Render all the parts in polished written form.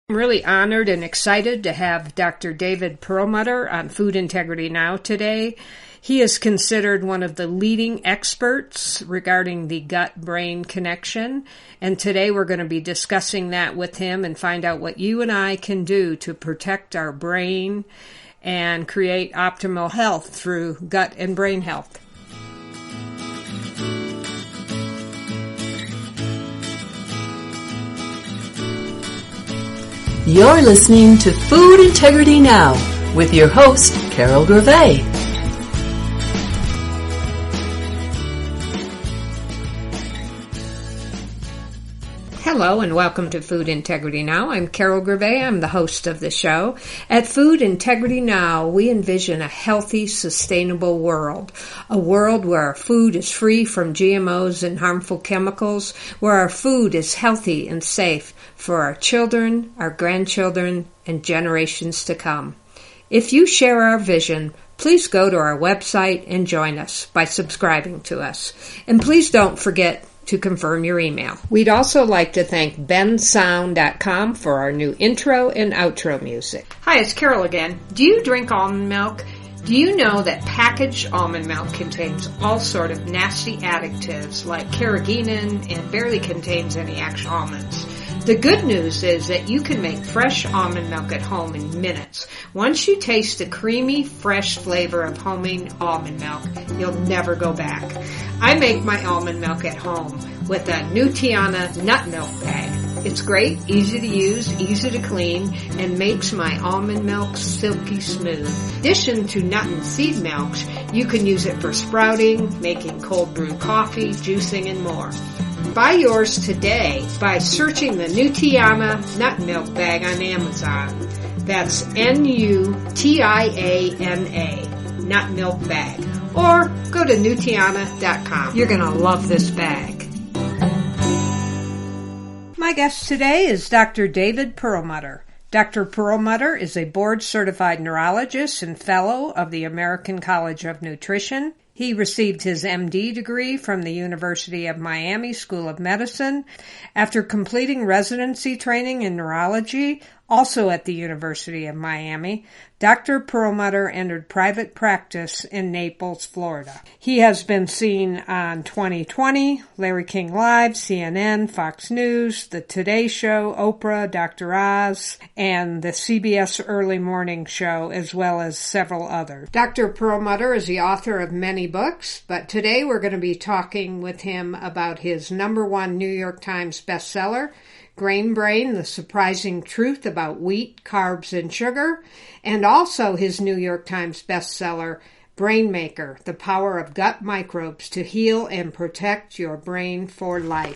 I'm really honored and excited to have Dr. David Perlmutter on Food Integrity Now today. He is considered one of the leading experts regarding the gut-brain connection, and today we're going to be discussing that with him and find out what you and I can do to protect our brain and create optimal health through gut and brain health. You're listening to Food Integrity Now with your host, Carol Gervais. Hello and welcome to Food Integrity Now. I'm Carol Gervais. I'm the host of the show. At Food Integrity Now, we envision a healthy, sustainable world. A world where our food is free from GMOs and harmful chemicals, where our food is healthy and safe for our children, our grandchildren, and generations to come. If you share our vision, please go to our website and join us by subscribing to us. And please don't forget to confirm your email. We'd also like to thank bensound.com for our new intro and outro music. Hi, it's Carol again. Do you drink almond milk? Do you know that packaged almond milk contains all sort of nasty additives like carrageenan and barely contains any actual almonds? The good news is that you can make fresh almond milk at home in minutes. Once you taste the creamy, fresh flavor of homemade almond milk, you'll never go back. I make my almond milk at home with a Nutiana nut milk bag. It's great, easy to use, easy to clean, and makes my almond milk silky smooth. In addition to nut and seed milks, you can use it for sprouting, making cold brew coffee, juicing, and more. Buy yours today by searching the Nutiana nut milk bag on Amazon. That's Nutiana nut milk bag. Or go to Nutiana.com. You're going to love this bag. My guest today is Dr. David Perlmutter. Dr. Perlmutter is a board-certified neurologist and fellow of the American College of Nutrition. He received his MD degree from the University of Miami School of Medicine. After completing residency training in neurology, also at the University of Miami, Dr. Perlmutter entered private practice in Naples, Florida. He has been seen on 2020, Larry King Live, CNN, Fox News, The Today Show, Oprah, Dr. Oz, and the CBS Early Morning Show, as well as several others. Dr. Perlmutter is the author of many books, but today we're going to be talking with him about his #1 New York Times bestseller, Grain Brain, The Surprising Truth About Wheat, Carbs, and Sugar, and also his New York Times bestseller, Brain Maker, The Power of Gut Microbes to Heal and Protect Your Brain for Life.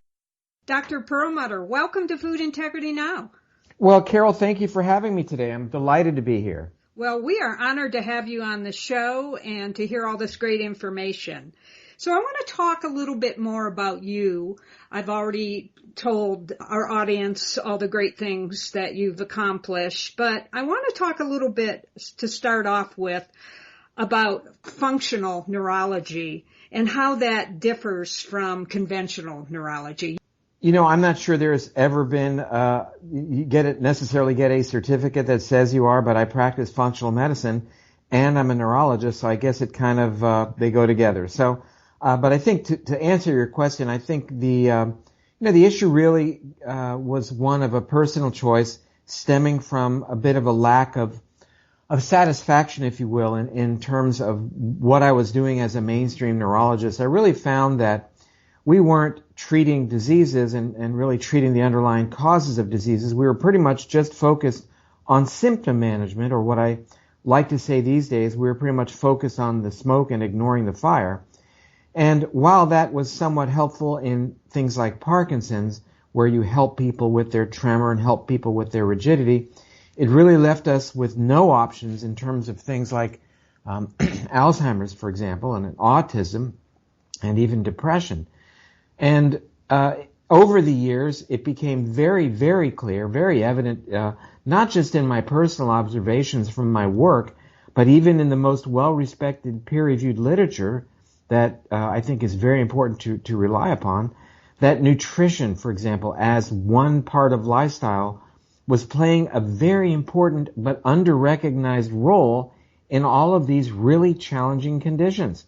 Dr. Perlmutter, welcome to Food Integrity Now. Well, Carol, thank you for having me today. I'm delighted to be here. Well, we are honored to have you on the show and to hear all this great information. So I want to talk a little bit more about you. I've already told our audience all the great things that you've accomplished, but I want to talk a little bit to start off with about functional neurology and how that differs from conventional neurology. You know, I'm not sure there's ever been, you necessarily get a certificate that says you are, but I practice functional medicine and I'm a neurologist, so I guess it kind of, they go together. So, but I think to answer your question, I think the issue really was one of a personal choice stemming from a bit of a lack of satisfaction, if you will, in terms of what I was doing as a mainstream neurologist. I really found that we weren't treating diseases and really treating the underlying causes of diseases. We were pretty much just focused on symptom management, or what I like to say these days, we were pretty much focused on the smoke and ignoring the fire. And while that was somewhat helpful in things like Parkinson's, where you help people with their tremor and help people with their rigidity, it really left us with no options in terms of things like Alzheimer's, for example, and autism, and even depression. And over the years, it became very, very clear, very evident, not just in my personal observations from my work, but even in the most well-respected peer-reviewed literature that I think is very important to rely upon, that nutrition, for example, as one part of lifestyle was playing a very important but under-recognized role in all of these really challenging conditions.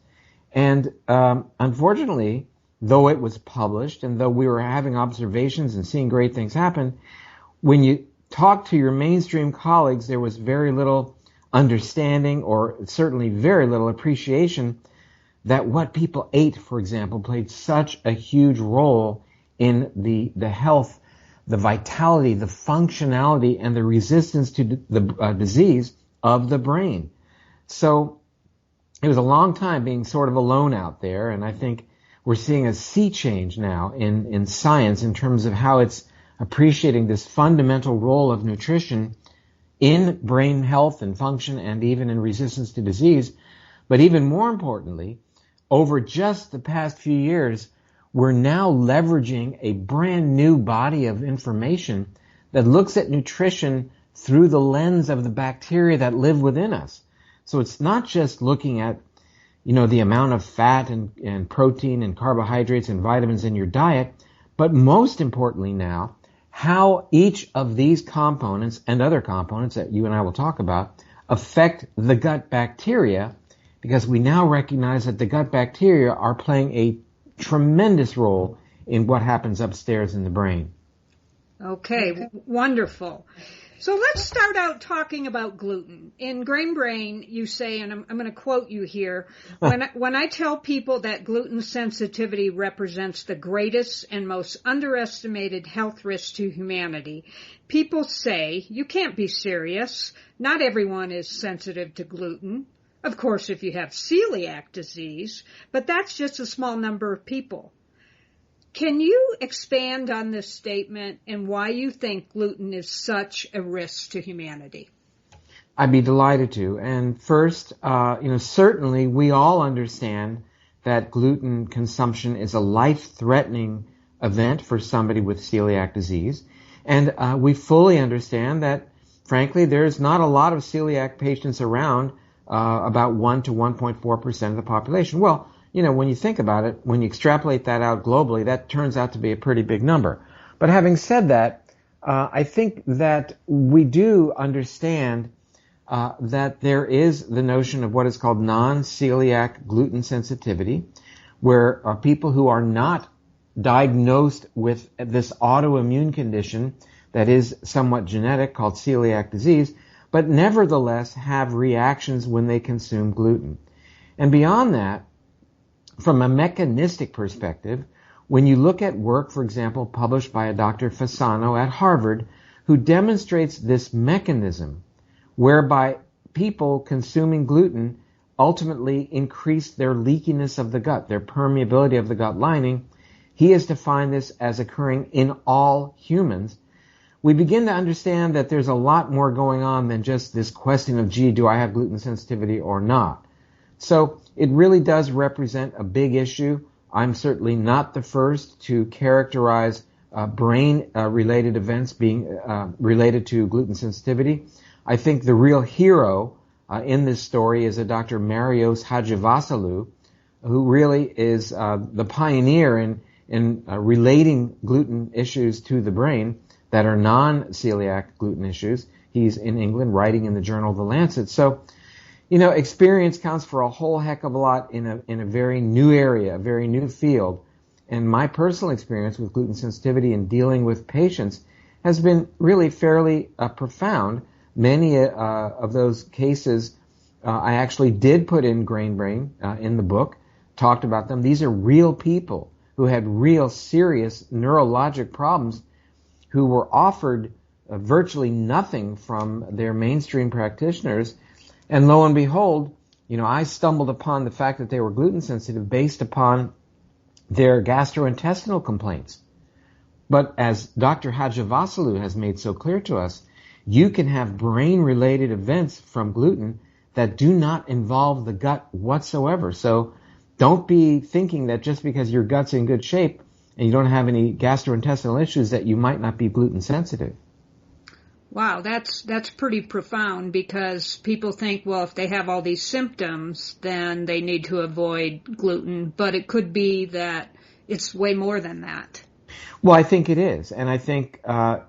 And unfortunately, though it was published and though we were having observations and seeing great things happen, when you talk to your mainstream colleagues, there was very little understanding or certainly very little appreciation that what people ate, for example, played such a huge role in the health, the vitality, the functionality, and the resistance to the disease of the brain. So it was a long time being sort of alone out there, and I think we're seeing a sea change now in science in terms of how it's appreciating this fundamental role of nutrition in brain health and function and even in resistance to disease. But even more importantly, over just the past few years, we're now leveraging a brand new body of information that looks at nutrition through the lens of the bacteria that live within us. So it's not just looking at, the amount of fat and protein and carbohydrates and vitamins in your diet, but most importantly now, how each of these components and other components that you and I will talk about affect the gut bacteria, because we now recognize that the gut bacteria are playing a tremendous role in what happens upstairs in the brain. Okay, wonderful. So let's start out talking about gluten. In Grain Brain, you say, and I'm going to quote you here, when I tell people that gluten sensitivity represents the greatest and most underestimated health risk to humanity, people say, you can't be serious. Not everyone is sensitive to gluten. Of course, if you have celiac disease, but that's just a small number of people. Can you expand on this statement and why you think gluten is such a risk to humanity? I'd be delighted to. And first, certainly we all understand that gluten consumption is a life-threatening event for somebody with celiac disease. And we fully understand that, frankly, there's not a lot of celiac patients around, about 1 to 1.4% of the population. Well, when you think about it, when you extrapolate that out globally, that turns out to be a pretty big number. But having said that, I think that we do understand that there is the notion of what is called non-celiac gluten sensitivity, where people who are not diagnosed with this autoimmune condition that is somewhat genetic called celiac disease, but nevertheless have reactions when they consume gluten. And beyond that, from a mechanistic perspective, when you look at work, for example, published by a Dr. Fasano at Harvard, who demonstrates this mechanism whereby people consuming gluten ultimately increase their leakiness of the gut, their permeability of the gut lining, he has defined this as occurring in all humans. We begin to understand that there's a lot more going on than just this question of, do I have gluten sensitivity or not? So it really does represent a big issue. I'm certainly not the first to characterize brain-related events being related to gluten sensitivity. I think the real hero in this story is a Dr. Marios Hadjivassiliou, who really is the pioneer in relating gluten issues to the brain that are non-celiac gluten issues. He's in England writing in the journal The Lancet. So, experience counts for a whole heck of a lot in a very new area, a very new field. And my personal experience with gluten sensitivity and dealing with patients has been really fairly profound. Many of those cases I actually did put in Grain Brain in the book, talked about them. These are real people who had real serious neurologic problems who were offered virtually nothing from their mainstream practitioners. And lo and behold, I stumbled upon the fact that they were gluten sensitive based upon their gastrointestinal complaints. But as Dr. Hadjivassiliou has made so clear to us, you can have brain-related events from gluten that do not involve the gut whatsoever. So don't be thinking that just because your gut's in good shape and you don't have any gastrointestinal issues that you might not be gluten sensitive. Wow, that's pretty profound, because people think, well, if they have all these symptoms, then they need to avoid gluten. But it could be that it's way more than that. Well, I think it is, and I think I'm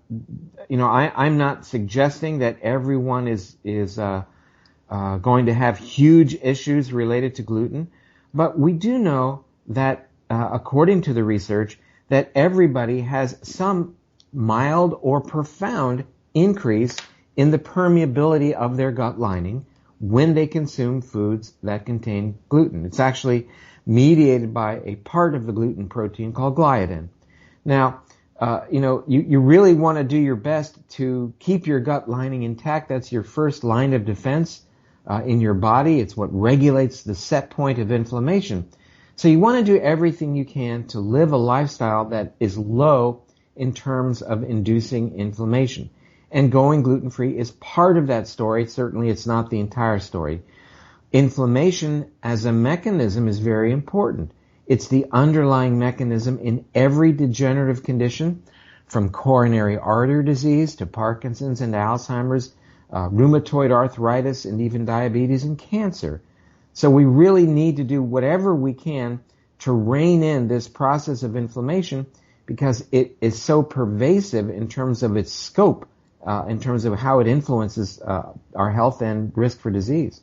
not suggesting that everyone is going to have huge issues related to gluten, but we do know that according to the research, that everybody has some mild or profound increase in the permeability of their gut lining when they consume foods that contain gluten. It's actually mediated by a part of the gluten protein called gliadin. Now, you really want to do your best to keep your gut lining intact. That's your first line of defense in your body. It's what regulates the set point of inflammation. So you want to do everything you can to live a lifestyle that is low in terms of inducing inflammation. And going gluten-free is part of that story. Certainly it's not the entire story. Inflammation as a mechanism is very important. It's the underlying mechanism in every degenerative condition, from coronary artery disease to Parkinson's and Alzheimer's, rheumatoid arthritis, and even diabetes and cancer. So we really need to do whatever we can to rein in this process of inflammation because it is so pervasive in terms of its scope, in terms of how it influences our health and risk for disease.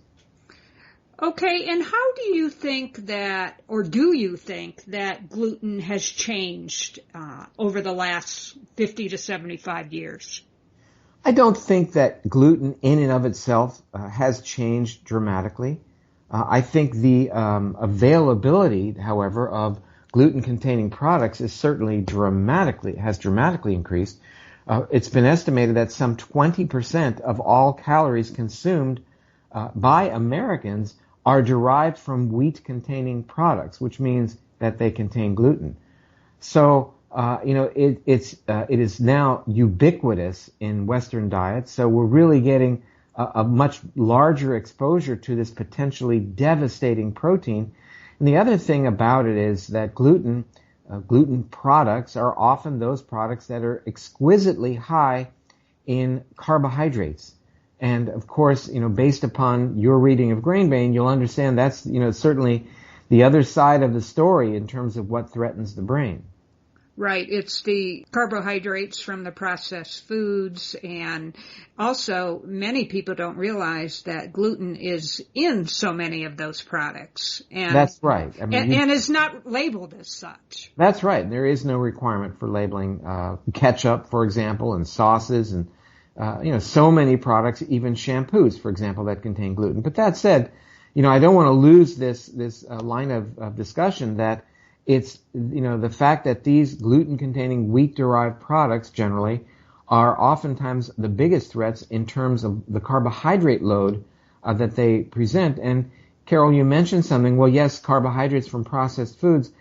Okay, and how do you think that, or do you think that gluten has changed over the last 50 to 75 years? I don't think that gluten in and of itself has changed dramatically. I think the availability, however, of gluten-containing products is certainly has dramatically increased. It's been estimated that some 20% of all calories consumed by Americans are derived from wheat-containing products, which means that they contain gluten. So, it is now ubiquitous in Western diets. So we're really getting a much larger exposure to this potentially devastating protein. And the other thing about it is that gluten products are often those products that are exquisitely high in carbohydrates. And of course, based upon your reading of Grain Brain, you'll understand that's, certainly the other side of the story in terms of what threatens the brain. Right. It's the carbohydrates from the processed foods, and also many people don't realize that gluten is in so many of those products. And that's right. And is not labeled as such. That's right. There is no requirement for labeling ketchup, for example, and sauces, and so many products, even shampoos, for example, that contain gluten. But that said, I don't want to lose this line of discussion that it's, the fact that these gluten-containing wheat-derived products generally are oftentimes the biggest threats in terms of the carbohydrate load that they present. And Carol, you mentioned something. Well, yes, carbohydrates from processed foods.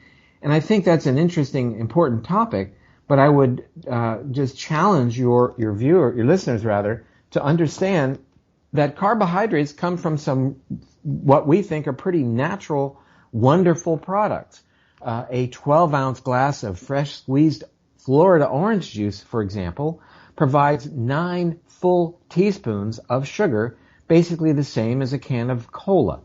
And I think that's an interesting, important topic. But I would just challenge your listeners rather, to understand that carbohydrates come from some, what we think are pretty natural, wonderful products. A 12-ounce glass of fresh squeezed Florida orange juice, for example, provides 9 full teaspoons of sugar, basically the same as a can of cola.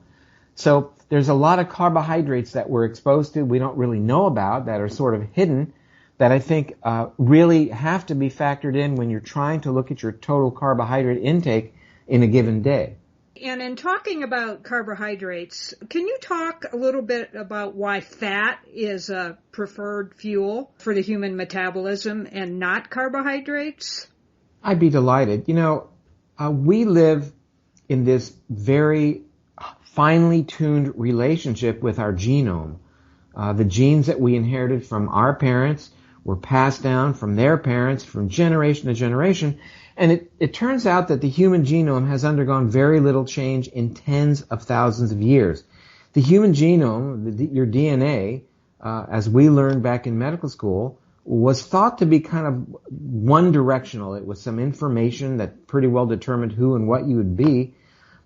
So there's a lot of carbohydrates that we're exposed to we don't really know about, that are sort of hidden, that I think really have to be factored in when you're trying to look at your total carbohydrate intake in a given day. And in talking about carbohydrates, can you talk a little bit about why fat is a preferred fuel for the human metabolism and not carbohydrates? I'd be delighted. We live in this very finely tuned relationship with our genome. The genes that we inherited from our parents were passed down from their parents from generation to generation. And it turns out that the human genome has undergone very little change in tens of thousands of years. The human genome, your DNA, as we learned back in medical school, was thought to be kind of one-directional. It was some information that pretty well determined who and what you would be.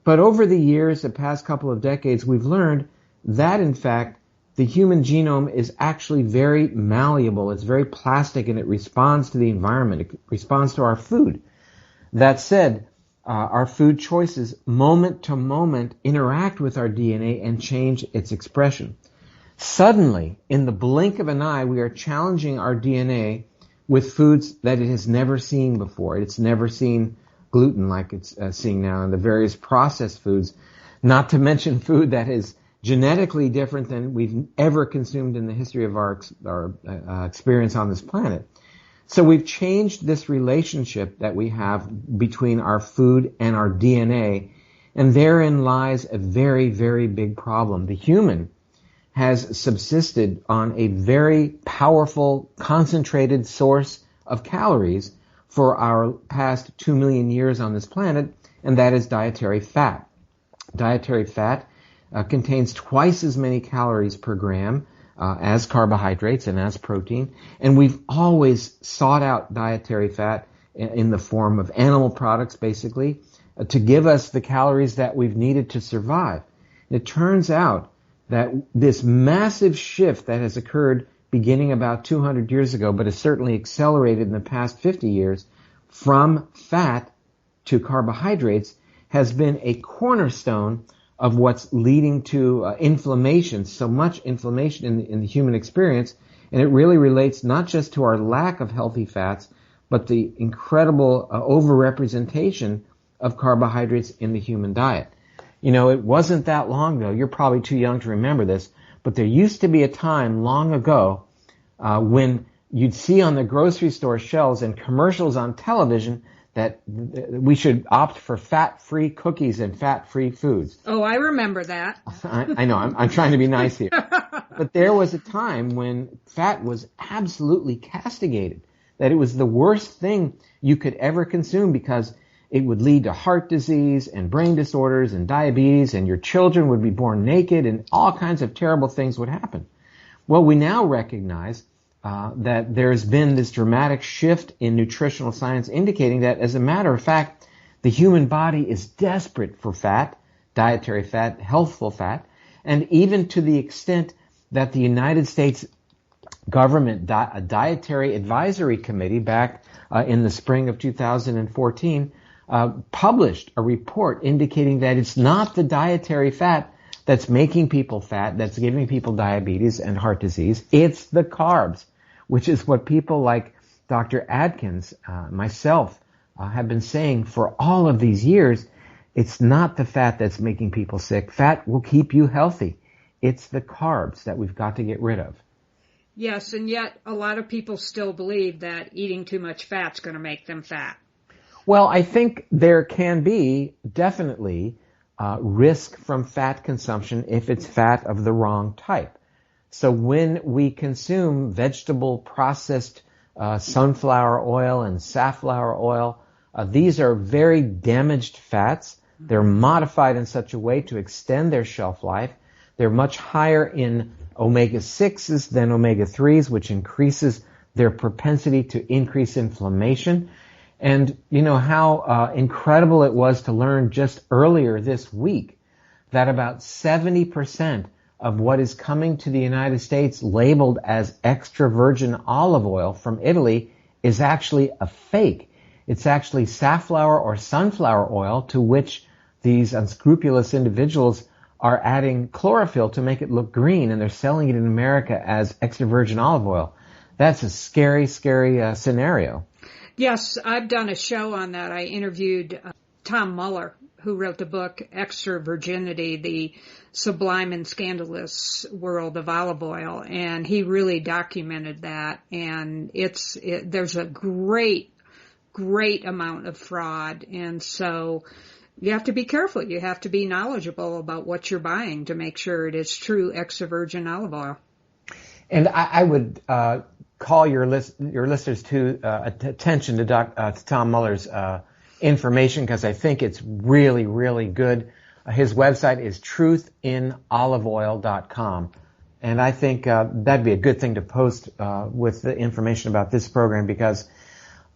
But over the years, the past couple of decades, we've learned that, in fact, the human genome is actually very malleable. It's very plastic, and it responds to the environment. It responds to our food. That said, our food choices moment to moment interact with our DNA and change its expression. Suddenly, in the blink of an eye, we are challenging our DNA with foods that it has never seen before. It's never seen gluten like it's seeing now, and the various processed foods, not to mention food that is genetically different than we've ever consumed in the history of our experience on this planet. So we've changed this relationship that we have between our food and our DNA, and therein lies a very, very big problem. The human has subsisted on a very powerful, concentrated source of calories for our past 2 million years on this planet, and that is dietary fat. Dietary fat contains twice as many calories per gram as carbohydrates and as protein, and we've always sought out dietary fat in the form of animal products, basically, to give us the calories that we've needed to survive. It turns out that this massive shift that has occurred beginning about 200 years ago, but has certainly accelerated in the past 50 years, from fat to carbohydrates, has been a cornerstone of what's leading to inflammation, so much inflammation in the human experience, and it really relates not just to our lack of healthy fats, but the incredible overrepresentation of carbohydrates in the human diet. You know, it wasn't that long ago, you're probably too young to remember this, but there used to be a time long ago when you'd see on the grocery store shelves and commercials on television that we should opt for fat-free cookies and fat-free foods. Oh, I remember that. I know, I'm trying to be nice here. But there was a time when fat was absolutely castigated, that it was the worst thing you could ever consume because it would lead to heart disease and brain disorders and diabetes, and your children would be born naked, and all kinds of terrible things would happen. Well, we now recognize that there's been this dramatic shift in nutritional science indicating that, as a matter of fact, the human body is desperate for fat, dietary fat, healthful fat, and even to the extent that the United States government dietary advisory committee back in the spring of 2014 published a report indicating that it's not the dietary fat that's making people fat, that's giving people diabetes and heart disease. It's the carbs, which is what people like Dr. Atkins, myself, have been saying for all of these years. It's not the fat that's making people sick. Fat will keep you healthy. It's the carbs that we've got to get rid of. Yes, and yet a lot of people still believe that eating too much fat's going to make them fat. Well, I think there can be definitely risk from fat consumption if it's fat of the wrong type. So when we consume vegetable processed sunflower oil and safflower oil, these are very damaged fats. They're modified in such a way to extend their shelf life. They're much higher in omega-6s than omega-3s, which increases their propensity to increase inflammation. And you know how incredible it was to learn just earlier this week that about 70% of what is coming to the United States labeled as extra virgin olive oil from Italy is actually a fake. It's actually safflower or sunflower oil to which these unscrupulous individuals are adding chlorophyll to make it look green, and they're selling it in America as extra virgin olive oil. That's a scary, scary scenario. Yes, I've done a show on that. I interviewed Tom Muller, who wrote the book Extra Virginity, the Sublime and Scandalous World of Olive Oil, and he really documented that. And there's a great amount of fraud, and so you have to be careful. You have to be knowledgeable about what you're buying to make sure it is true extra virgin olive oil. And I would call your listeners to attention to Tom Muller's information, because I think it's really, really good. His website is truthinoliveoil.com. And I think that'd be a good thing to post with the information about this program, because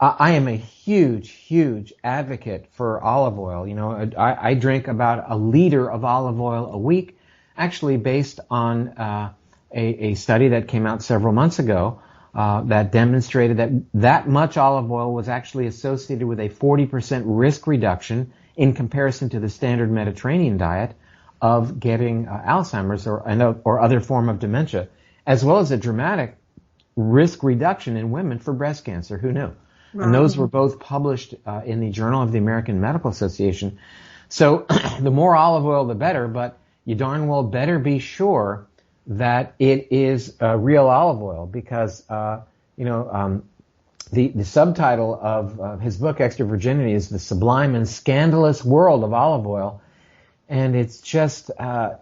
I am a huge, huge advocate for olive oil. You know, I drink about a liter of olive oil a week, actually based on a study that came out several months ago that demonstrated that much olive oil was actually associated with a 40% risk reduction in comparison to the standard Mediterranean diet of getting Alzheimer's or other form of dementia, as well as a dramatic risk reduction in women for breast cancer. Who knew? Right. And those were both published in the Journal of the American Medical Association. So the more olive oil, the better, but you darn well better be sure that it is real olive oil, because, the subtitle of his book, Extra Virginity, is The Sublime and Scandalous World of Olive Oil. And it's just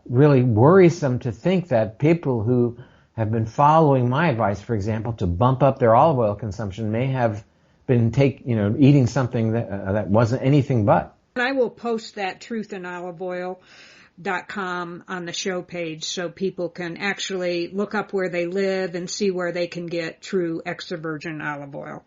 really worrisome to think that people who have been following my advice, for example, to bump up their olive oil consumption may have been eating something that wasn't anything but. And I will post that truthinoliveoil.com on the show page so people can actually look up where they live and see where they can get true extra virgin olive oil.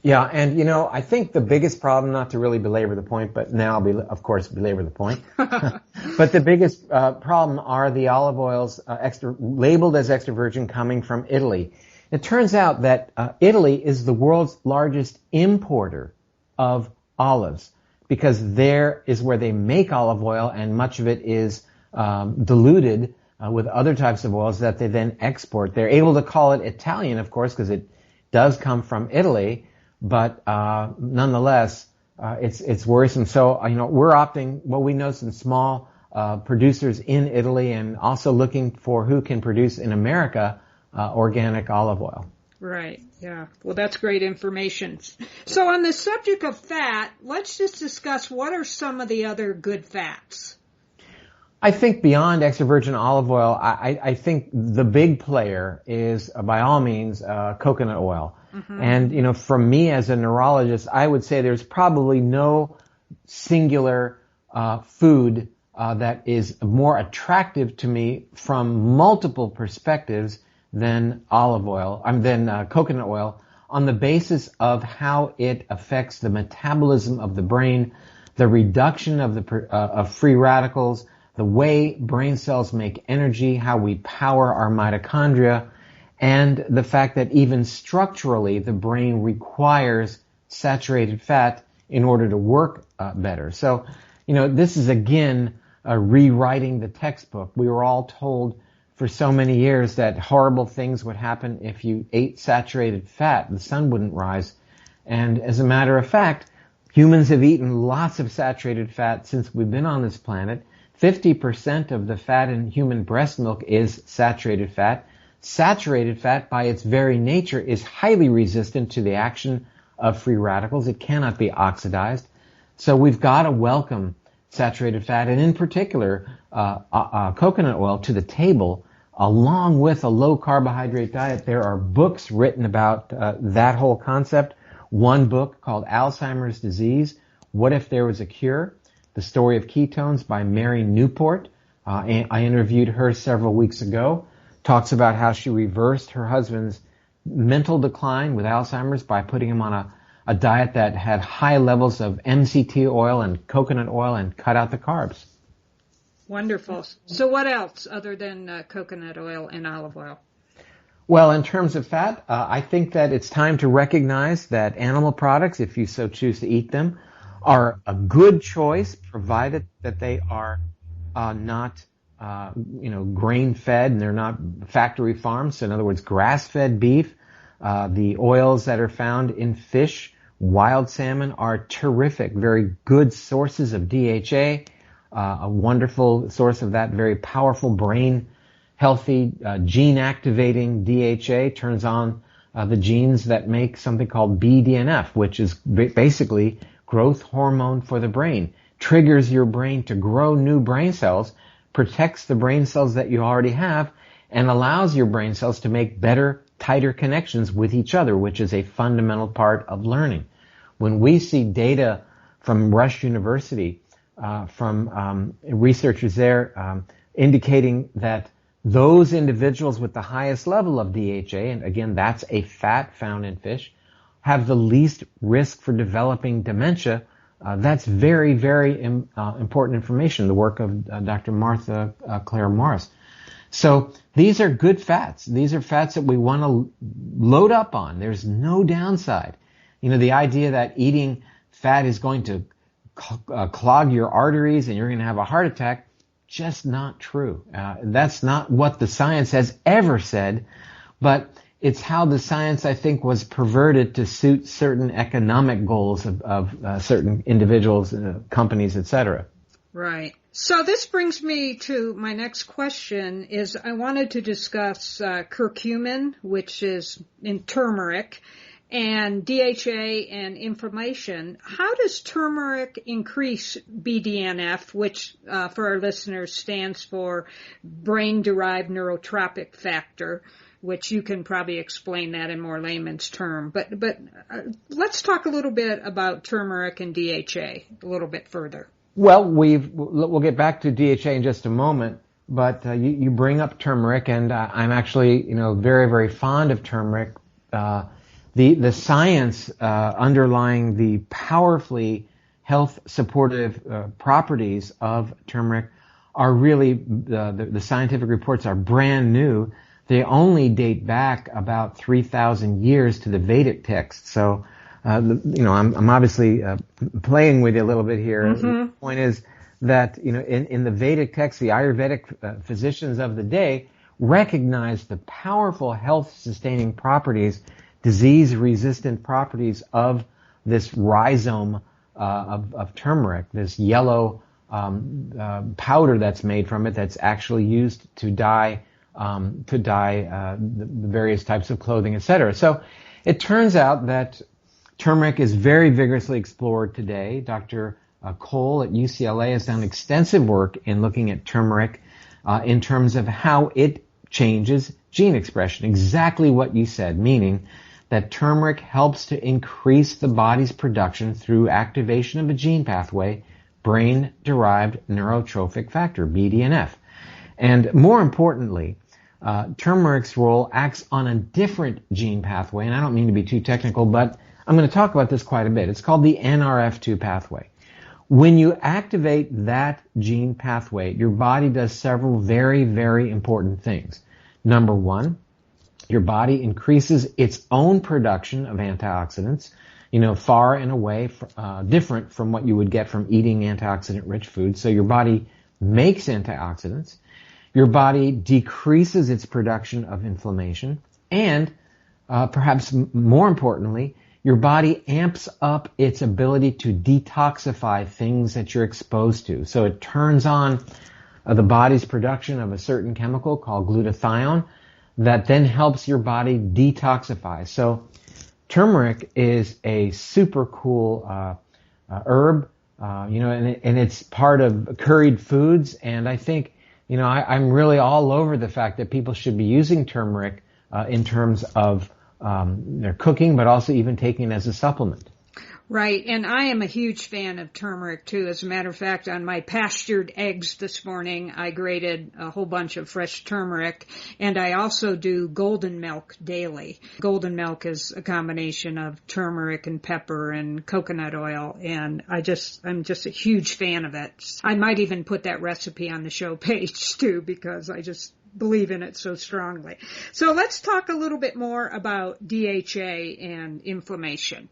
Yeah, and I think the biggest problem, not to really belabor the point, but now I'll of course belabor the point, but the biggest problem are the olive oils labeled as extra virgin coming from Italy. It turns out that Italy is the world's largest importer of olives, because there is where they make olive oil, and much of it is diluted with other types of oils that they then export. They're able to call it Italian, of course, because it does come from Italy, but nonetheless, it's worrisome. So, we're opting, we know some small producers in Italy, and also looking for who can produce in America organic olive oil. Right, yeah. Well, that's great information. So on the subject of fat, let's just discuss what are some of the other good fats. I think beyond extra virgin olive oil, I think the big player is, by all means, coconut oil. Mm-hmm. And, for me as a neurologist, I would say there's probably no singular food that is more attractive to me from multiple perspectives than coconut oil, on the basis of how it affects the metabolism of the brain, the reduction of free radicals, the way brain cells make energy, how we power our mitochondria, and the fact that even structurally the brain requires saturated fat in order to work better. So, this is again rewriting the textbook. We were all told for so many years that horrible things would happen if you ate saturated fat. The sun wouldn't rise. And as a matter of fact, humans have eaten lots of saturated fat since we've been on this planet. 50% of the fat in human breast milk is saturated fat. Saturated fat, by its very nature, is highly resistant to the action of free radicals. It cannot be oxidized. So we've got to welcome saturated fat, and in particular, coconut oil, to the table, along with a low carbohydrate diet. There are books written about that whole concept. One book called Alzheimer's Disease, What If There Was a Cure? The Story of Ketones by Mary Newport. I interviewed her several weeks ago. Talks about how she reversed her husband's mental decline with Alzheimer's by putting him on a diet that had high levels of MCT oil and coconut oil and cut out the carbs. Wonderful. So what else other than coconut oil and olive oil? Well, in terms of fat, I think that it's time to recognize that animal products, if you so choose to eat them, are a good choice, provided that they are not grain-fed and they're not factory farmed. So in other words, grass-fed beef, the oils that are found in fish, wild salmon are terrific, very good sources of DHA, a wonderful source of that very powerful brain healthy gene activating DHA, turns on the genes that make something called BDNF, which is basically growth hormone for the brain, triggers your brain to grow new brain cells, protects the brain cells that you already have, and allows your brain cells to make better, tighter connections with each other, which is a fundamental part of learning. When we see data from Rush University, from researchers there, indicating that those individuals with the highest level of DHA, and again, that's a fat found in fish, have the least risk for developing dementia. That's very, very important information, the work of Dr. Martha Claire Morris. So these are good fats. These are fats that we want to load up on. There's no downside. You know, the idea that eating fat is going to clog your arteries and you're going to have a heart attack, just not true. That's not what the science has ever said, but it's how the science, I think, was perverted to suit certain economic goals of certain individuals, companies, etc. Right. So this brings me to my next question is I wanted to discuss curcumin, which is in turmeric, and DHA and inflammation. How does turmeric increase BDNF, which for our listeners stands for brain-derived neurotrophic factor, which you can probably explain that in more layman's term. But let's talk a little bit about turmeric and DHA a little bit further. Well, we'll get back to DHA in just a moment, but you bring up turmeric, and I'm actually very, very fond of turmeric. The science underlying the powerfully health supportive properties of turmeric are really the scientific reports are brand new. They only date back about 3,000 years to the Vedic text. So, I'm obviously playing with you a little bit here. Mm-hmm. The point is that, in the Vedic text, the Ayurvedic physicians of the day recognized the powerful health-sustaining properties, disease-resistant properties of this rhizome of turmeric, this yellow powder that's made from it that's actually used to dye the various types of clothing, etc. So it turns out that turmeric is very vigorously explored today. Dr. Cole at UCLA has done extensive work in looking at turmeric in terms of how it changes gene expression. Exactly what you said, meaning that turmeric helps to increase the body's production through activation of a gene pathway, brain-derived neurotrophic factor, BDNF. And more importantly, turmeric's role acts on a different gene pathway, and I don't mean to be too technical, but I'm going to talk about this quite a bit. It's called the NRF2 pathway. When you activate that gene pathway, your body does several very, very important things. Number one, your body increases its own production of antioxidants, far and away different from what you would get from eating antioxidant-rich foods. So your body makes antioxidants. Your body decreases its production of inflammation, and perhaps more importantly, your body amps up its ability to detoxify things that you're exposed to. So it turns on the body's production of a certain chemical called glutathione that then helps your body detoxify. So turmeric is a super cool herb, and it's part of curried foods, and I think I'm really all over the fact that people should be using turmeric in terms of their cooking, but also even taking it as a supplement. Right, and I am a huge fan of turmeric too. As a matter of fact, on my pastured eggs this morning, I grated a whole bunch of fresh turmeric, and I also do golden milk daily. Golden milk is a combination of turmeric and pepper and coconut oil, and I'm just a huge fan of it. I might even put that recipe on the show page too, because I just believe in it so strongly. So let's talk a little bit more about DHA and inflammation.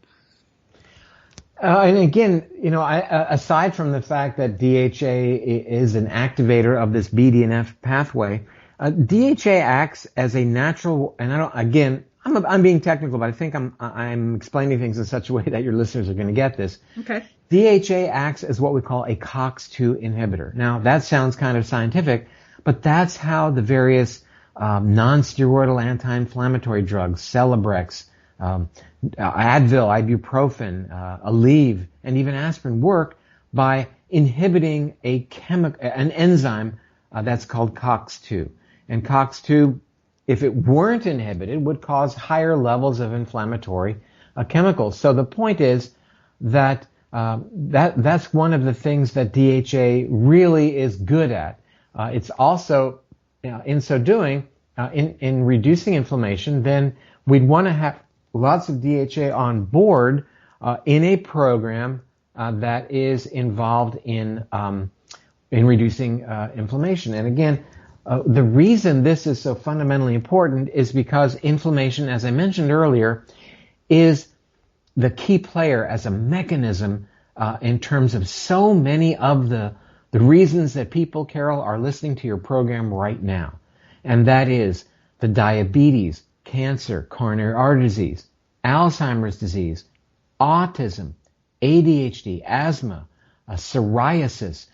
And again, aside from the fact that DHA is an activator of this BDNF pathway, DHA acts as a natural, and I'm being technical, but I think I'm explaining things in such a way that your listeners are going to get this. Okay. DHA acts as what we call a COX-2 inhibitor. Now, that sounds kind of scientific, but that's how the various non-steroidal anti-inflammatory drugs, Celebrex, Advil, ibuprofen, Aleve, and even aspirin work by inhibiting an enzyme that's called COX-2. And COX-2, if it weren't inhibited, would cause higher levels of inflammatory chemicals. So the point is that that's one of the things that DHA really is good at. It's also, in so doing, in reducing inflammation, then we'd want to have lots of DHA on board in a program that is involved in reducing inflammation. And again, the reason this is so fundamentally important is because inflammation, as I mentioned earlier, is the key player as a mechanism in terms of so many of the the reasons that people, Carol, are listening to your program right now. And that is the diabetes, cancer, coronary artery disease, Alzheimer's disease, autism, ADHD, asthma, psoriasis,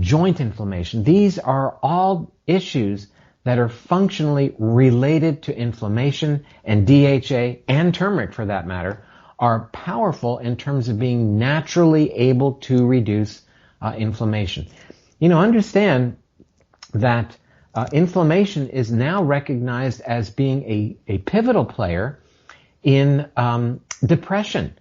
joint inflammation. These are all issues that are functionally related to inflammation, and DHA and turmeric, for that matter, are powerful in terms of being naturally able to reduce inflammation. Understand that inflammation is now recognized as being a pivotal player in depression.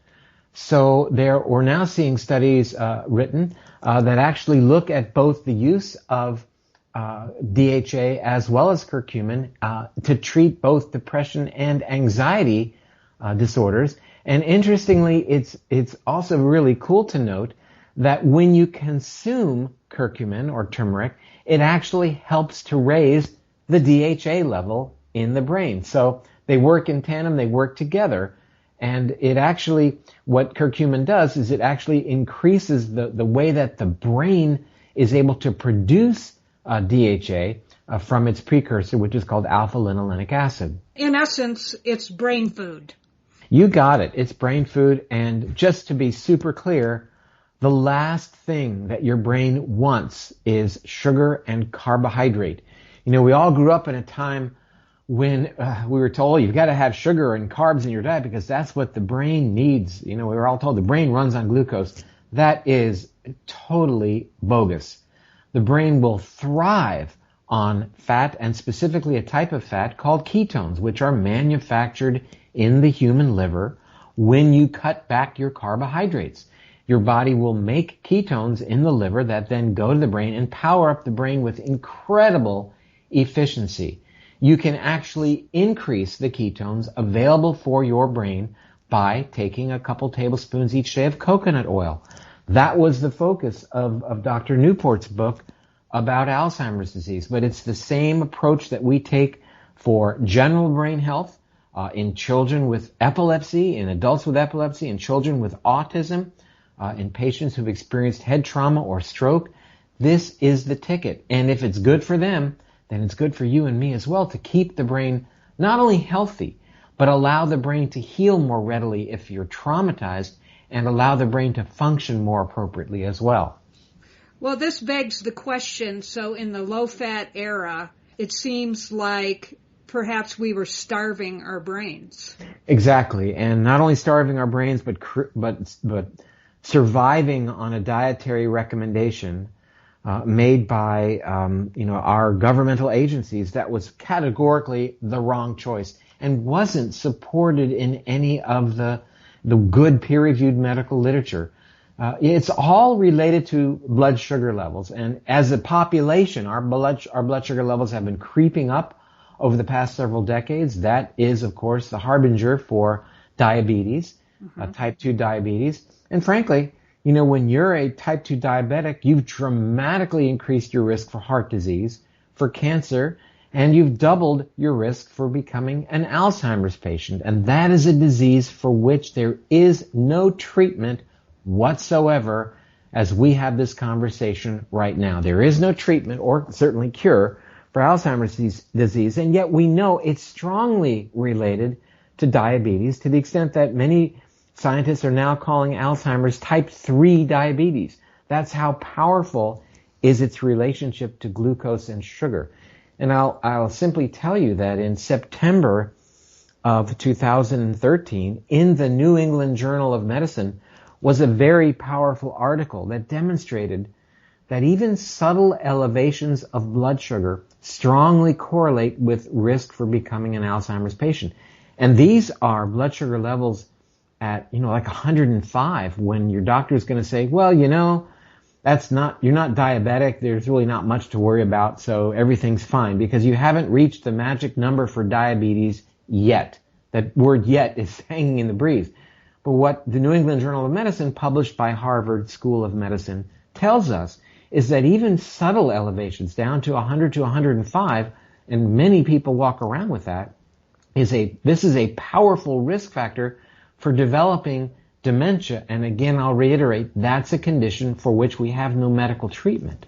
So we're now seeing studies written that actually look at both the use of DHA as well as curcumin to treat both depression and anxiety disorders. And interestingly, it's also really cool to note that when you consume curcumin or turmeric, it actually helps to raise the DHA level in the brain. So they work in tandem, they work together. And it actually, what curcumin does is it actually increases the way that the brain is able to produce DHA from its precursor, which is called alpha-linolenic acid. In essence, it's brain food. You got it. It's brain food. And just to be super clear, the last thing that your brain wants is sugar and carbohydrate. We all grew up in a time when we were told you've got to have sugar and carbs in your diet because that's what the brain needs. We were all told the brain runs on glucose. That is totally bogus. The brain will thrive on fat, and specifically a type of fat called ketones, which are manufactured in the human liver when you cut back your carbohydrates. Your body will make ketones in the liver that then go to the brain and power up the brain with incredible efficiency. You can actually increase the ketones available for your brain by taking a couple tablespoons each day of coconut oil. That was the focus of Dr. Newport's book about Alzheimer's disease. But it's the same approach that we take for general brain health in children with epilepsy, in adults with epilepsy, in children with autism, in patients who've experienced head trauma or stroke. This is the ticket. And if it's good for them, then it's good for you and me as well to keep the brain not only healthy, but allow the brain to heal more readily if you're traumatized, and allow the brain to function more appropriately as well. Well, this begs the question, so in the low-fat era, it seems like perhaps we were starving our brains. Exactly, and not only starving our brains, but surviving on a dietary recommendation made by our governmental agencies that was categorically the wrong choice and wasn't supported in any of the good peer-reviewed medical literature. It's all related to blood sugar levels, and as a population, our blood sugar levels have been creeping up over the past several decades. That is, of course, the harbinger for diabetes, type 2 diabetes, and frankly, when you're a type 2 diabetic, you've dramatically increased your risk for heart disease, for cancer, and you've doubled your risk for becoming an Alzheimer's patient. And that is a disease for which there is no treatment whatsoever as we have this conversation right now. There is no treatment or certainly cure for Alzheimer's disease, and yet we know it's strongly related to diabetes to the extent that many scientists are now calling Alzheimer's type 3 diabetes. That's how powerful is its relationship to glucose and sugar. And I'll simply tell you that in September of 2013, in the New England Journal of Medicine, was a very powerful article that demonstrated that even subtle elevations of blood sugar strongly correlate with risk for becoming an Alzheimer's patient. And these are blood sugar levels at, like 105, when your doctor is going to say, well, you're not diabetic, there's really not much to worry about, so everything's fine, because you haven't reached the magic number for diabetes yet. That word yet is hanging in the breeze. But what the New England Journal of Medicine, published by Harvard School of Medicine, tells us is that even subtle elevations down to 100 to 105, and many people walk around with that, this is a powerful risk factor for developing dementia. And again, I'll reiterate, that's a condition for which we have no medical treatment.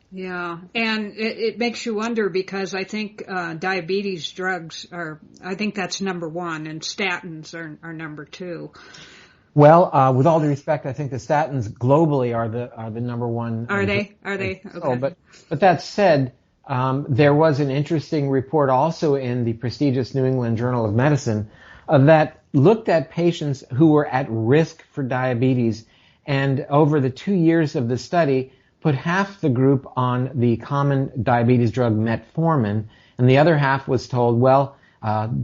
Yeah, and it makes you wonder because I think diabetes drugs I think that's number one, and statins are number two. Well, with all due respect, I think the statins globally are the number one. Are they? Are they? Okay. So, but that said, there was an interesting report also in the prestigious New England Journal of Medicine that looked at patients who were at risk for diabetes, and over the 2 years of the study, put half the group on the common diabetes drug metformin, and the other half was told, well,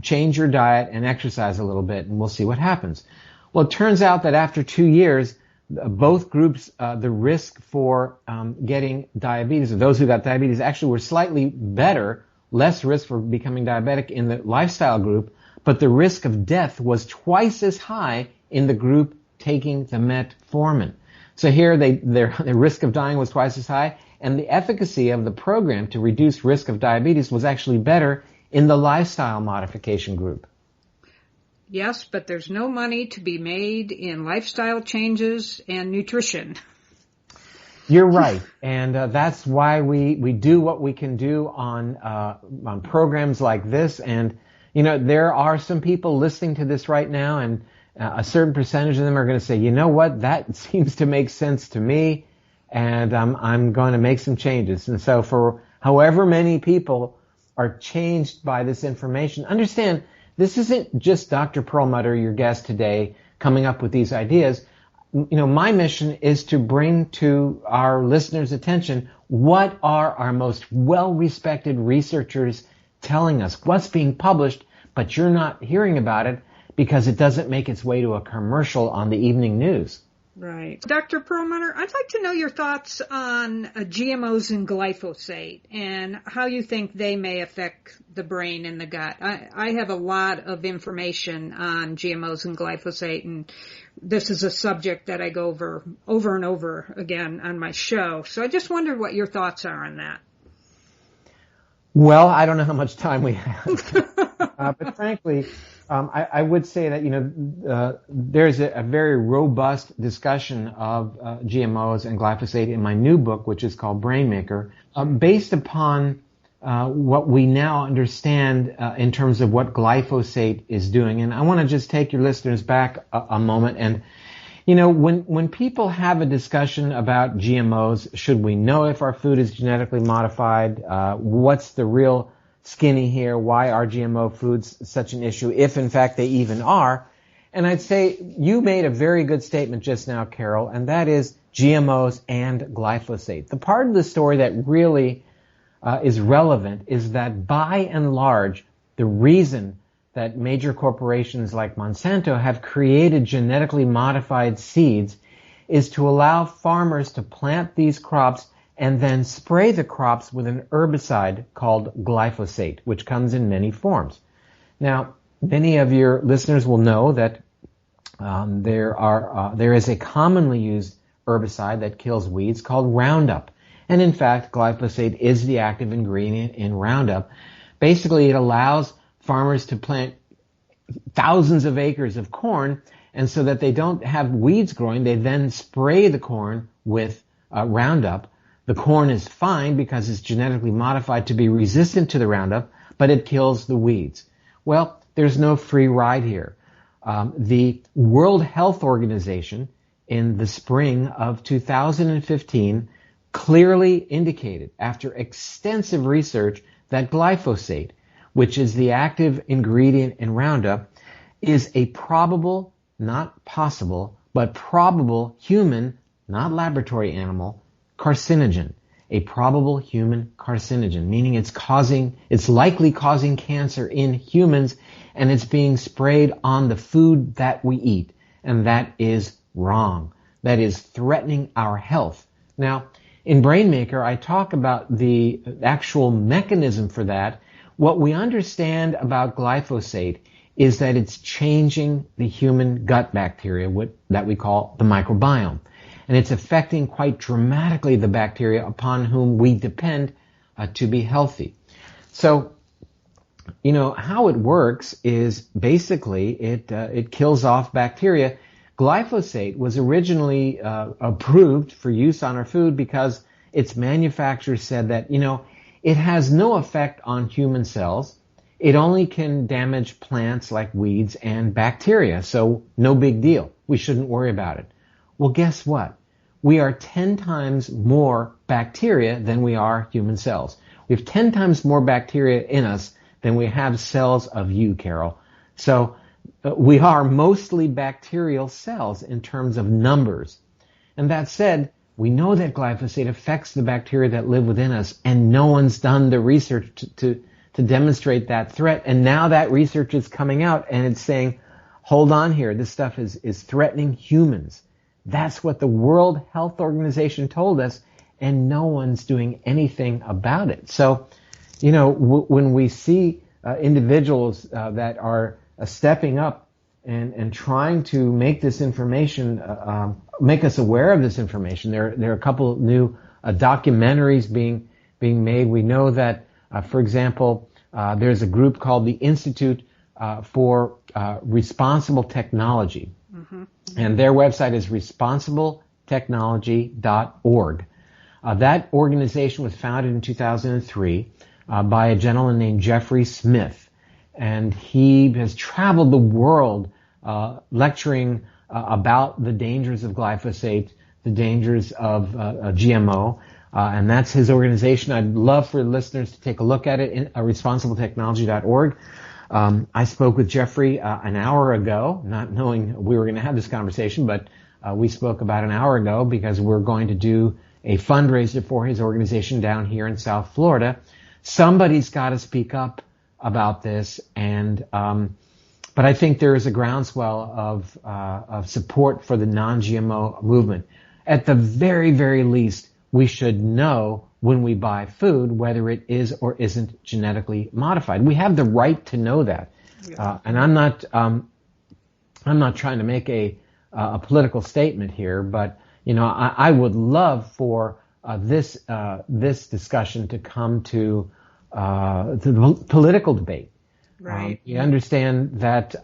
change your diet and exercise a little bit, and we'll see what happens. Well, it turns out that after 2 years, both groups, the risk for getting diabetes, or those who got diabetes, actually were slightly better, less risk for becoming diabetic in the lifestyle group, but the risk of death was twice as high in the group taking the metformin. So here, their risk of dying was twice as high, and the efficacy of the program to reduce risk of diabetes was actually better in the lifestyle modification group. Yes, but there's no money to be made in lifestyle changes and nutrition. You're right, and that's why we do what we can do on programs like this. And there are some people listening to this right now, and a certain percentage of them are going to say, you know what, that seems to make sense to me, and I'm going to make some changes. And so for however many people are changed by this information, understand this isn't just Dr. Perlmutter, your guest today, coming up with these ideas. My mission is to bring to our listeners' attention what are our most well-respected researchers telling us, what's being published, but you're not hearing about it because it doesn't make its way to a commercial on the evening news. Right. Dr. Perlmutter, I'd like to know your thoughts on GMOs and glyphosate and how you think they may affect the brain and the gut. I have a lot of information on GMOs and glyphosate, and this is a subject that I go over and over again on my show. So I just wondered what your thoughts are on that. Well, I don't know how much time we have, but frankly, I would say that, there's a very robust discussion of GMOs and glyphosate in my new book, which is called Brainmaker, based upon what we now understand in terms of what glyphosate is doing. And I want to just take your listeners back a moment. And, when people have a discussion about GMOs, should we know if our food is genetically modified? What's the real skinny here? Why are GMO foods such an issue, if in fact they even are? And I'd say you made a very good statement just now, Carol, and that is GMOs and glyphosate. The part of the story that really is relevant is that by and large, the reason that major corporations like Monsanto have created genetically modified seeds is to allow farmers to plant these crops and then spray the crops with an herbicide called glyphosate, which comes in many forms. Now, many of your listeners will know that there is a commonly used herbicide that kills weeds called Roundup. And in fact, glyphosate is the active ingredient in Roundup. Basically, it allows farmers to plant thousands of acres of corn, and so that they don't have weeds growing, they then spray the corn with Roundup. The corn is fine because it's genetically modified to be resistant to the Roundup, but it kills the weeds. Well, there's no free ride here. The World Health Organization in the spring of 2015 clearly indicated, after extensive research, that glyphosate, which is the active ingredient in Roundup, is a probable, not possible, but probable human, not laboratory animal, carcinogen. A probable human carcinogen, meaning it's likely causing cancer in humans, and it's being sprayed on the food that we eat. And that is wrong. That is threatening our health. Now, in Brainmaker, I talk about the actual mechanism for that. What we understand about glyphosate is that it's changing the human gut bacteria, that we call the microbiome. And it's affecting quite dramatically the bacteria upon whom we depend to be healthy. So, how it works is basically it kills off bacteria. Glyphosate was originally approved for use on our food because its manufacturer said that, it has no effect on human cells. It only can damage plants like weeds and bacteria, so no big deal. We shouldn't worry about it. Well, guess what? We are 10 times more bacteria than we are human cells. We have 10 times more bacteria in us than we have cells of you, Carol. So we are mostly bacterial cells in terms of numbers. And that said, we know that glyphosate affects the bacteria that live within us, and no one's done the research to demonstrate that threat. And now that research is coming out and it's saying, hold on here, this stuff is threatening humans. That's what the World Health Organization told us, and no one's doing anything about it. So, when we see individuals that are stepping up and trying to make this information, make us aware of this information, there are a couple of new documentaries being made. We know that, for example, there's a group called the Institute for Responsible Technology. Mm-hmm. And their website is responsibletechnology.org. That organization was founded in 2003 by a gentleman named Jeffrey Smith. And he has traveled the world lecturing about the dangers of glyphosate, the dangers of GMO. And that's his organization. I'd love for listeners to take a look at it, responsibletechnology.org. I spoke with Jeffrey an hour ago, not knowing we were going to have this conversation, but we spoke about an hour ago because we're going to do a fundraiser for his organization down here in South Florida. Somebody's got to speak up about this, and but I think there is a groundswell of support for the non-GMO movement. At the very, very least, we should know when we buy food whether it is or isn't genetically modified. We have the right to know that, and I'm not trying to make a political statement here, but I would love for this discussion to come to the political debate. Right. You understand that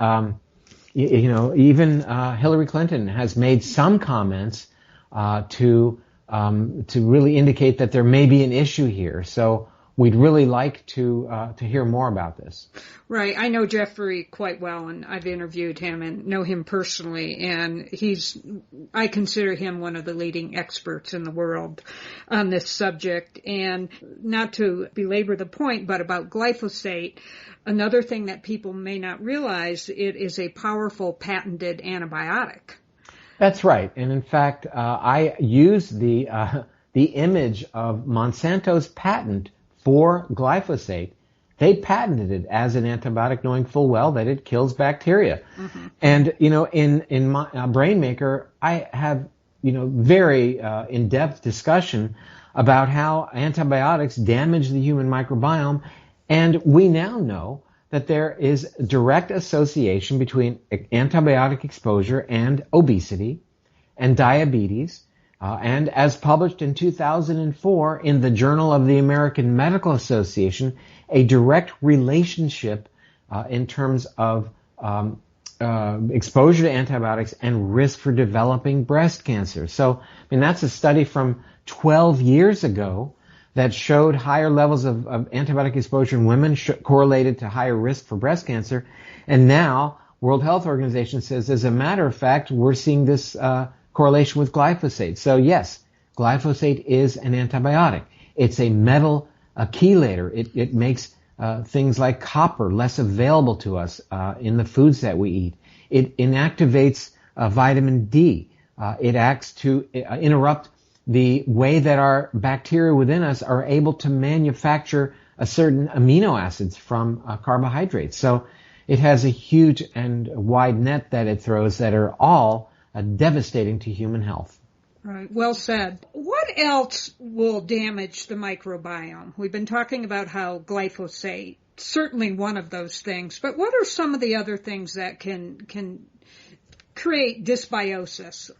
even Hillary Clinton has made some comments to really indicate that there may be an issue here. So we'd really like to hear more about this. Right. I know Jeffrey quite well, and I've interviewed him and know him personally, and I consider him one of the leading experts in the world on this subject. And not to belabor the point, but about glyphosate, another thing that people may not realize, it is a powerful patented antibiotic. That's right. And in fact, I used the image of Monsanto's patent for glyphosate. They patented it as an antibiotic, knowing full well that it kills bacteria. Mm-hmm. And, in my Brainmaker, I have, very in-depth discussion about how antibiotics damage the human microbiome. And we now know that there is direct association between antibiotic exposure and obesity and diabetes. And as published in 2004 in the Journal of the American Medical Association, a direct relationship in terms of exposure to antibiotics and risk for developing breast cancer. So, that's a study from 12 years ago that showed higher levels of antibiotic exposure in women correlated to higher risk for breast cancer. And now, World Health Organization says, as a matter of fact, we're seeing this correlation with glyphosate. So yes, glyphosate is an antibiotic. It's a metal chelator. It makes things like copper less available to us in the foods that we eat. It inactivates vitamin D. It acts to interrupt the way that our bacteria within us are able to manufacture a certain amino acids from carbohydrates. So it has a huge and wide net that it throws that are all devastating to human health. Right. Well said. What else will damage the microbiome? We've been talking about how glyphosate, certainly one of those things, but what are some of the other things that can create dysbiosis?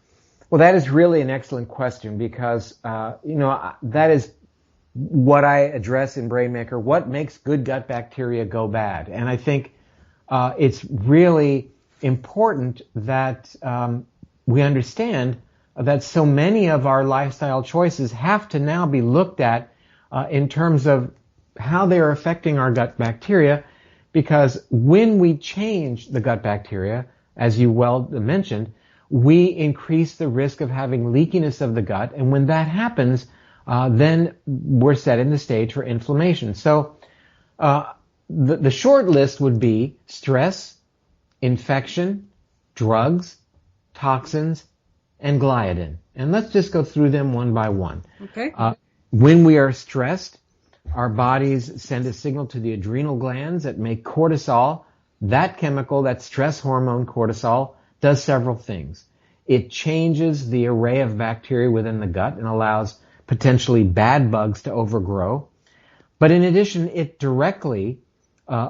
Well, that is really an excellent question because, that is what I address in Brainmaker. What makes good gut bacteria go bad? And I think it's really important that we understand that so many of our lifestyle choices have to now be looked at in terms of how they are affecting our gut bacteria, because when we change the gut bacteria, as you well mentioned, we increase the risk of having leakiness of the gut, and when that happens, then we're setting the stage for inflammation. So the short list would be stress, infection, drugs, toxins, and gliadin. And let's just go through them one by one. Okay. When we are stressed, our bodies send a signal to the adrenal glands that make cortisol. That chemical, that stress hormone cortisol, does several things. It changes the array of bacteria within the gut and allows potentially bad bugs to overgrow. But in addition, it directly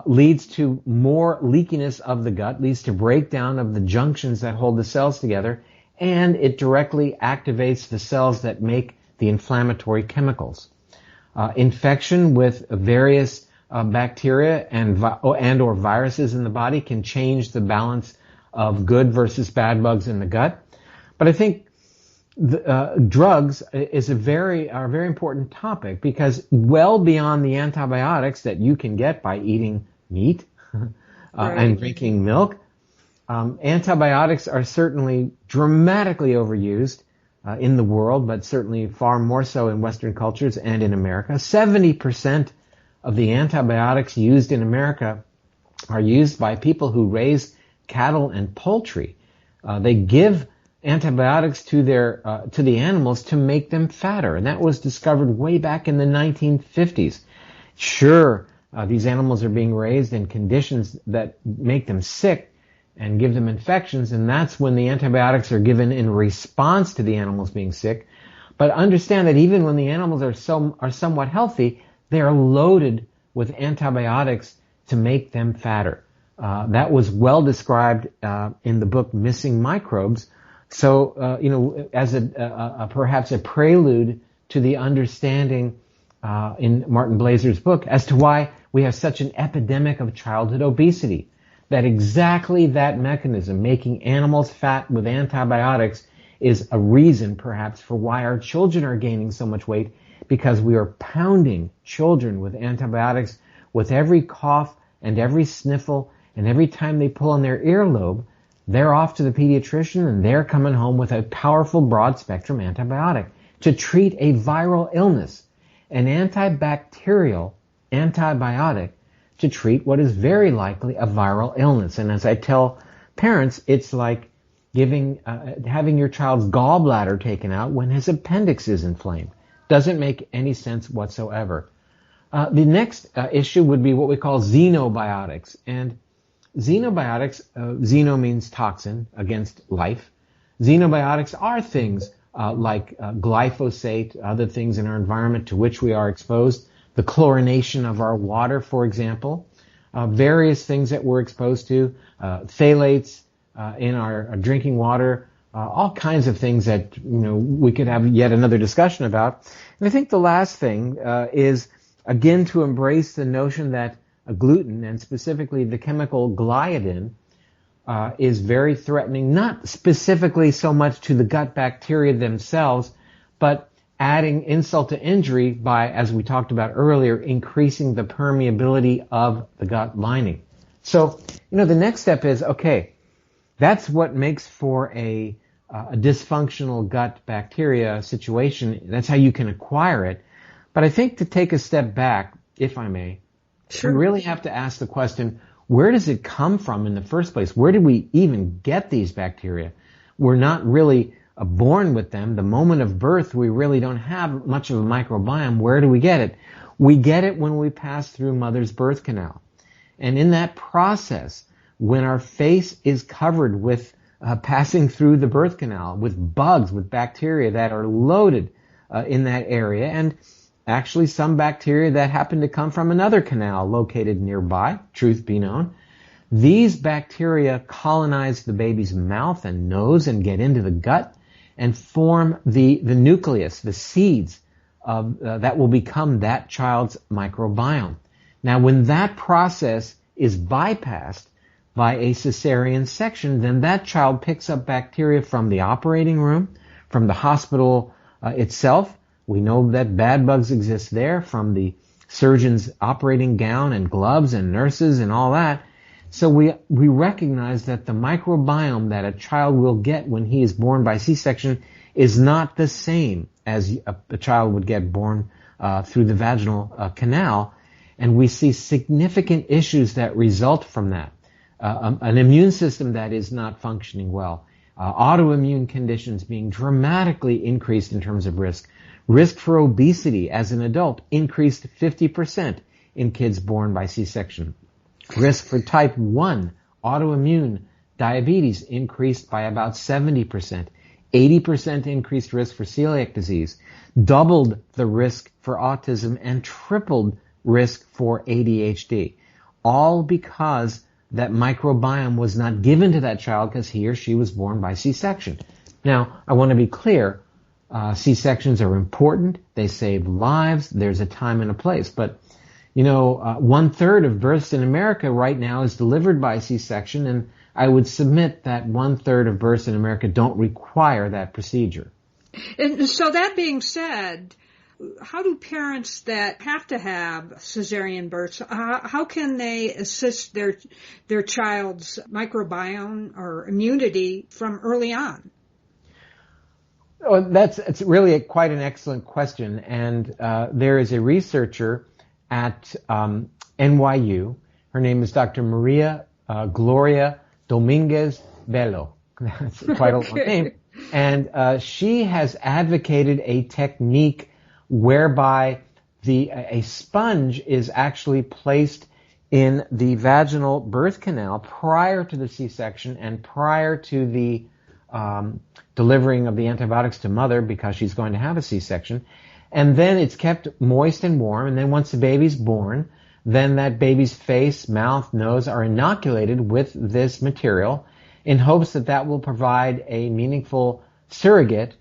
leads to more leakiness of the gut, leads to breakdown of the junctions that hold the cells together, and it directly activates the cells that make the inflammatory chemicals. Infection with various bacteria and or viruses in the body can change the balance of good versus bad bugs in the gut. But I think drugs is a very important topic, because well beyond the antibiotics that you can get by eating meat and drinking milk, antibiotics are certainly dramatically overused in the world, but certainly far more so in Western cultures and in America. 70% of the antibiotics used in America are used by people who raise cattle and poultry. They give antibiotics to the animals to make them fatter, and that was discovered way back in the 1950s. Sure, these animals are being raised in conditions that make them sick and give them infections, and that's when the antibiotics are given in response to the animals being sick. But understand that even when the animals are somewhat healthy, they are loaded with antibiotics to make them fatter. That was well described in the book Missing Microbes. So, as perhaps a prelude to the understanding in Martin Blazer's book as to why we have such an epidemic of childhood obesity. That exactly that mechanism, making animals fat with antibiotics, is a reason perhaps for why our children are gaining so much weight, because we are pounding children with antibiotics with every cough and every sniffle, and every time they pull on their earlobe, they're off to the pediatrician and they're coming home with a powerful broad-spectrum antibiotic to treat a viral illness, an antibacterial antibiotic to treat what is very likely a viral illness. And as I tell parents, it's like having your child's gallbladder taken out when his appendix is inflamed. Doesn't make any sense whatsoever. The next issue would be what we call xenobiotics. And xenobiotics, xeno means toxin, against life. Xenobiotics are things like glyphosate, other things in our environment to which we are exposed, the chlorination of our water, for example, various things that we're exposed to, phthalates in our drinking water, all kinds of things that we could have yet another discussion about. And I think the last thing is, again, to embrace the notion that gluten, and specifically the chemical gliadin, is very threatening, not specifically so much to the gut bacteria themselves, but adding insult to injury by, as we talked about earlier, increasing the permeability of the gut lining. So, the next step is, okay, that's what makes for a dysfunctional gut bacteria situation. That's how you can acquire it. But I think to take a step back, if I may, sure, we really have to ask the question, where does it come from in the first place? Where did we even get these bacteria? We're not really born with them. The moment of birth, we really don't have much of a microbiome. Where do we get it? We get it when we pass through mother's birth canal. And in that process, when our face is covered with passing through the birth canal with bugs, with bacteria that are loaded in that area, and actually some bacteria that happen to come from another canal located nearby, truth be known, these bacteria colonize the baby's mouth and nose and get into the gut and form the nucleus, the seeds of that will become that child's microbiome. Now, when that process is bypassed by a cesarean section, then that child picks up bacteria from the operating room, from the hospital itself. We know that bad bugs exist there, from the surgeon's operating gown and gloves and nurses and all that. So we recognize that the microbiome that a child will get when he is born by C-section is not the same as a child would get born through the vaginal canal. And we see significant issues that result from that. An immune system that is not functioning well. Autoimmune conditions being dramatically increased in terms of risk. Risk for obesity as an adult increased 50% in kids born by C-section. Risk for type 1 autoimmune diabetes increased by about 70%. 80% increased risk for celiac disease. Doubled the risk for autism and tripled risk for ADHD. All because that microbiome was not given to that child because he or she was born by C-section. Now, I want to be clear. C-sections are important. They save lives. There's a time and a place. But, 1/3 of births in America right now is delivered by C-section, and I would submit that 1/3 of births in America don't require that procedure. And so that being said, how do parents that have to have cesarean births, how can they assist their child's microbiome or immunity from early on? Oh, it's really quite an excellent question, and there is a researcher at NYU. Her name is Dr. Maria Gloria Dominguez Bello. That's quite a long name. And she has advocated a technique whereby a sponge is actually placed in the vaginal birth canal prior to the C-section and prior to the delivering of the antibiotics to mother, because she's going to have a C-section. And then it's kept moist and warm. And then once the baby's born, then that baby's face, mouth, nose are inoculated with this material in hopes that that will provide a meaningful surrogate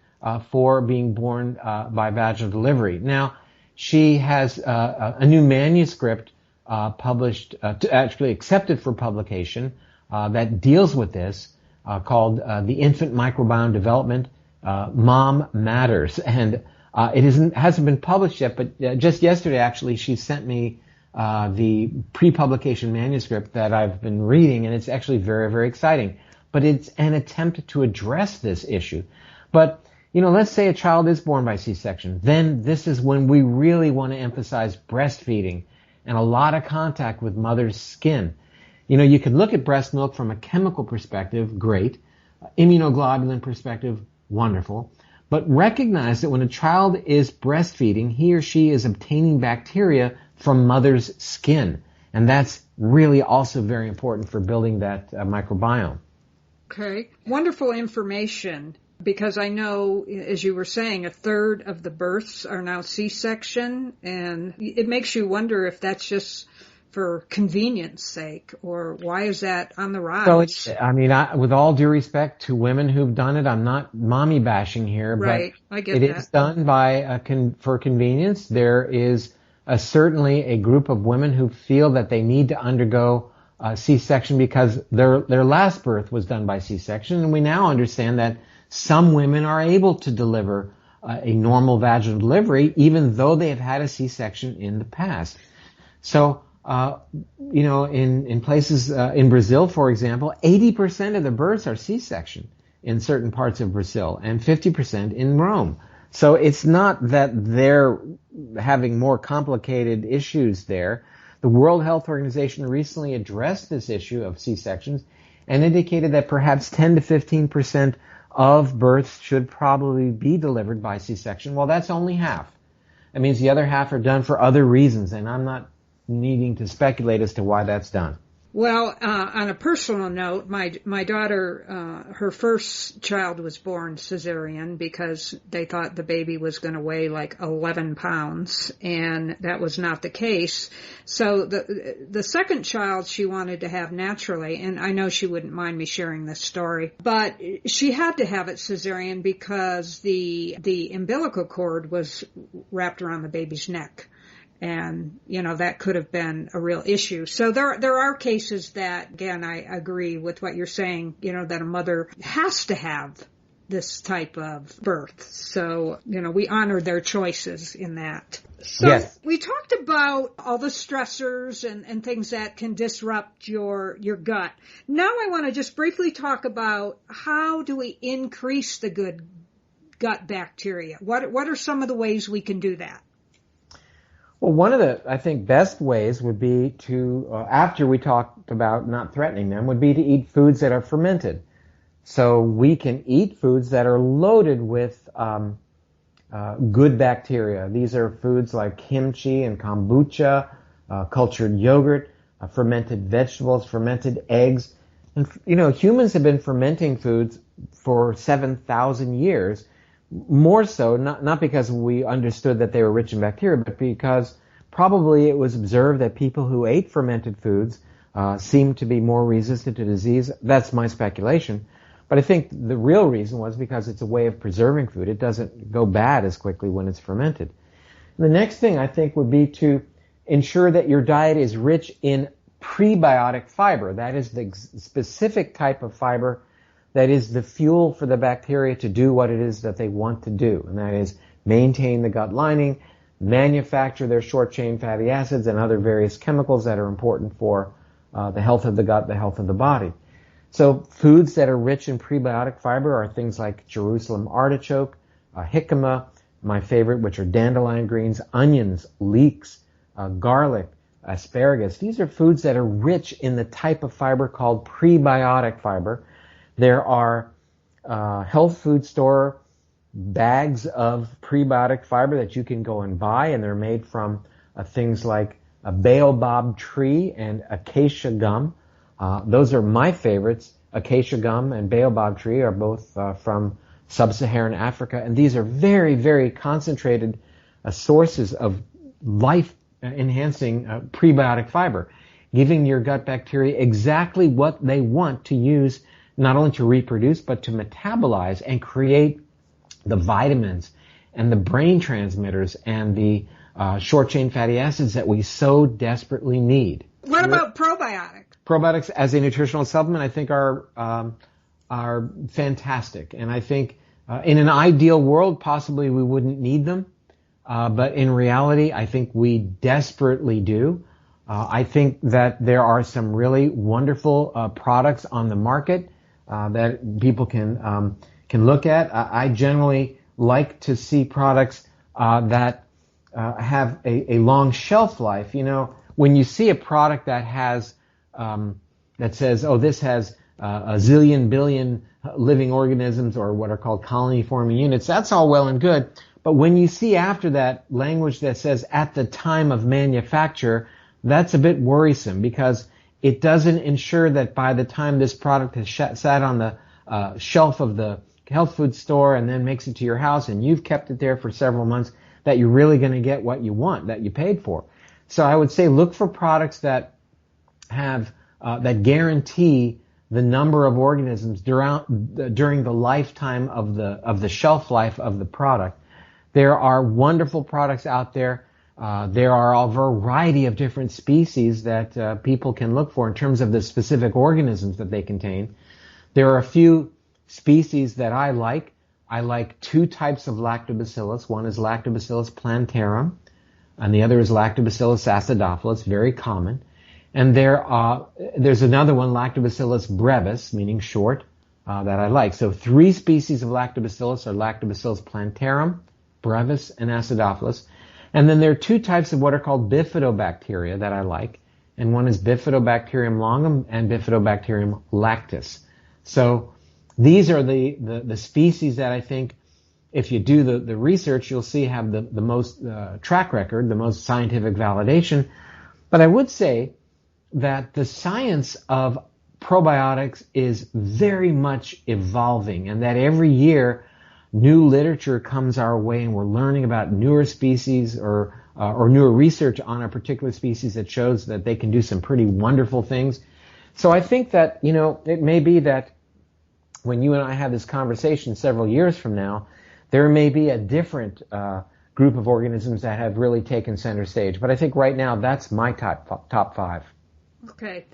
for being born by vaginal delivery. Now, she has a new manuscript published, actually accepted for publication, that deals with this, called The Infant Microbiome Development, Mom Matters. And it hasn't been published yet, but just yesterday, actually, she sent me the pre-publication manuscript that I've been reading, and it's actually very, very exciting. But it's an attempt to address this issue. But, let's say a child is born by C-section. Then this is when we really want to emphasize breastfeeding and a lot of contact with mother's skin. You could look at breast milk from a chemical perspective, great. Immunoglobulin perspective, wonderful. But recognize that when a child is breastfeeding, he or she is obtaining bacteria from mother's skin. And that's really also very important for building that microbiome. Okay. Wonderful information, because I know, as you were saying, 1/3 of the births are now C-section, and it makes you wonder if that's just for convenience sake, or why is that on the rise? So, with all due respect to women who've done it, I'm not mommy bashing here, right. But I get it is done by for convenience. There is certainly a group of women who feel that they need to undergo C-section because their last birth was done by C-section, and we now understand that some women are able to deliver a normal vaginal delivery even though they have had a C-section in the past. So, in places, in Brazil, for example, 80% of the births are C-section in certain parts of Brazil and 50% in Rome. So it's not that they're having more complicated issues there. The World Health Organization recently addressed this issue of C-sections and indicated that perhaps 10 to 15% of births should probably be delivered by C-section. Well, that's only half. That means the other half are done for other reasons, and I'm not needing to speculate as to why that's done. Well, on a personal note, my daughter, her first child was born cesarean because they thought the baby was going to weigh like 11 pounds, and that was not the case. So the second child she wanted to have naturally, and I know she wouldn't mind me sharing this story, but she had to have it cesarean because the umbilical cord was wrapped around the baby's neck. And, that could have been a real issue. So there are cases that, again, I agree with what you're saying, that a mother has to have this type of birth. So, we honor their choices in that. So Yes. we talked about all the stressors and things that can disrupt your gut. Now I want to just briefly talk about how do we increase the good gut bacteria? What are some of the ways we can do that? Well, one of the, I think, best ways would be to, after we talked about not threatening them, would be to eat foods that are fermented. So we can eat foods that are loaded with good bacteria. These are foods like kimchi and kombucha, cultured yogurt, fermented vegetables, fermented eggs. And, humans have been fermenting foods for 7,000 years. More so, not because we understood that they were rich in bacteria, but because probably it was observed that people who ate fermented foods seemed to be more resistant to disease. That's my speculation. But I think the real reason was because it's a way of preserving food. It doesn't go bad as quickly when it's fermented. And the next thing I think would be to ensure that your diet is rich in prebiotic fiber. That is the specific type of fiber that is the fuel for the bacteria to do what it is that they want to do. And that is maintain the gut lining, manufacture their short-chain fatty acids and other various chemicals that are important for the health of the gut, the health of the body. So foods that are rich in prebiotic fiber are things like Jerusalem artichoke, jicama, my favorite, which are dandelion greens, onions, leeks, garlic, asparagus. These are foods that are rich in the type of fiber called prebiotic fiber. There are health food store bags of prebiotic fiber that you can go and buy, and they're made from things like a baobab tree and acacia gum. Those are my favorites. Acacia gum and baobab tree are both from sub-Saharan Africa, and these are very, very concentrated sources of life-enhancing prebiotic fiber, giving your gut bacteria exactly what they want to use, not only to reproduce, but to metabolize and create the vitamins and the brain transmitters and the short-chain fatty acids that we so desperately need. What about probiotics? Probiotics as a nutritional supplement, I think, are fantastic. And I think in an ideal world, possibly we wouldn't need them. But in reality, I think we desperately do. I think that there are some really wonderful products on the market that people can look at. I generally like to see products that have a long shelf life. When you see a product that has that says, oh, this has a zillion billion living organisms, or what are called colony-forming units, that's all well and good. But when you see after that language that says at the time of manufacture, that's a bit worrisome, because it doesn't ensure that by the time this product has sat on the shelf of the health food store and then makes it to your house and you've kept it there for several months, that you're really going to get what you want, that you paid for. So I would say look for products that have that guarantee the number of organisms during the lifetime of the shelf life of the product. There are wonderful products out there. There are a variety of different species that people can look for in terms of the specific organisms that they contain. There are a few species that I like. I like two types of lactobacillus. One is Lactobacillus plantarum, and the other is Lactobacillus acidophilus, very common. And there's another one, Lactobacillus brevis, meaning short, that I like. So three species of Lactobacillus are Lactobacillus plantarum, brevis, and acidophilus. And then there are two types of what are called bifidobacteria that I like. And one is Bifidobacterium longum and Bifidobacterium lactis. So these are the species that I think, if you do the research, you'll see have the most track record, the most scientific validation. But I would say that the science of probiotics is very much evolving, and that every year new literature comes our way, and we're learning about newer species or newer research on a particular species that shows that they can do some pretty wonderful things. So I think that, it may be that when you and I have this conversation several years from now, there may be a different group of organisms that have really taken center stage. But I think right now that's my top five. Okay.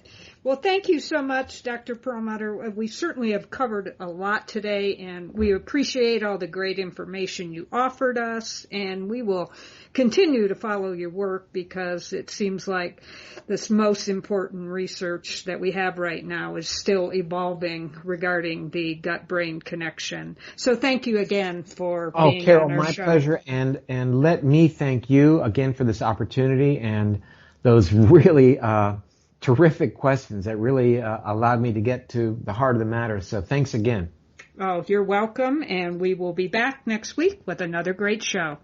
Well, thank you so much, Dr. Perlmutter. We certainly have covered a lot today, and we appreciate all the great information you offered us, and we will continue to follow your work because it seems like this most important research that we have right now is still evolving regarding the gut-brain connection. So thank you again for being Carol, on our my show. pleasure, and let me thank you again for this opportunity and those really terrific questions that really allowed me to get to the heart of the matter. So thanks again. Oh, you're welcome, and we will be back next week with another great show.